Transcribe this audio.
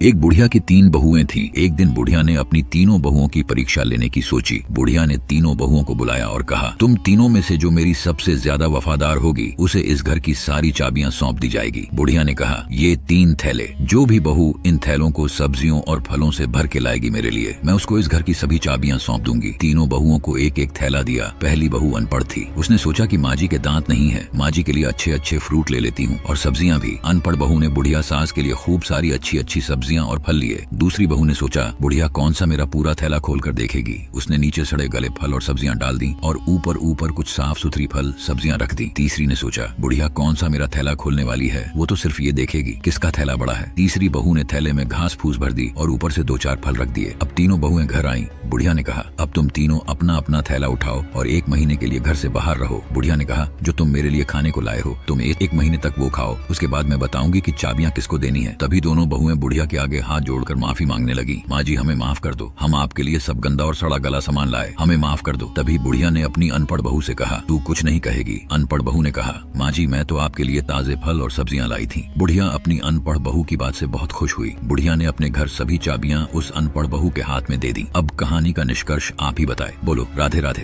एक बुढ़िया की 3 बहुएं थी। एक दिन बुढ़िया ने अपनी तीनों बहुओं की परीक्षा लेने की सोची। बुढ़िया ने तीनों बहुओं को बुलाया और कहा, तुम तीनों में से जो मेरी सबसे ज्यादा वफादार होगी उसे इस घर की सारी चाबियां सौंप दी जाएगी। बुढ़िया ने कहा, ये 3 थैले, जो भी बहू इन थैलों को सब्जियों और फलों से भर के लाएगी मेरे लिए, मैं उसको इस घर की सभी चाबियां सौंप दूंगी। तीनों बहुओं को एक एक थैला दिया। पहली बहू अनपढ़ थी। उसने सोचा कि माँ जी के दांत नहीं है, माँ जी के लिए अच्छे अच्छे फ्रूट ले लेती हूँ और सब्जियां भी। अनपढ़ बहू ने बुढ़िया सास के लिए खूब सारी अच्छी अच्छी सब्जियां और फल लिए। दूसरी बहू ने सोचा, बुढ़िया कौन सा मेरा पूरा थैला खोल कर देखेगी। उसने नीचे सड़े गले फल और सब्जियां डाल दी और ऊपर ऊपर कुछ साफ सुथरी फल सब्जियां रख दी। तीसरी ने सोचा, बुढ़िया कौन सा मेरा थैला खोलने वाली है, वो तो सिर्फ ये देखेगी किसका थैला बड़ा है। तीसरी बहू ने थैले में घास फूस भर दी और ऊपर से 2-4 फल रख दिए। अब तीनों बहुएं घर आईं। बुढ़िया ने कहा, अब तुम तीनों अपना अपना थैला उठाओ और 1 महीने के लिए घर से बाहर रहो। बुढ़िया ने कहा, जो तुम मेरे लिए खाने को लाए हो तुम 1 महीने तक वो खाओ, उसके बाद मैं बताऊंगी कि चाबियां किसको देनी है। तभी दोनों बहुएं बुढ़िया के आगे हाथ जोड़कर माफी मांगने लगी। माँ जी हमें माफ कर दो, हम आपके लिए सब गंदा और सड़ा गला सामान लाए, हमें माफ कर दो। तभी बुढ़िया ने अपनी अनपढ़ बहू से कहा, तू कुछ नहीं कहेगी। अनपढ़ बहू ने कहा, माँ जी मैं तो आपके लिए ताजे फल और सब्जियां लाई थी। बुढ़िया अपनी अनपढ़ बहू की बात से बहुत खुश हुई। बुढ़िया ने अपने घर सभी चाबियां उस अनपढ़ बहू के हाथ में दे दी। अब कहानी का निष्कर्ष आप ही बताएं। बोलो राधे राधे।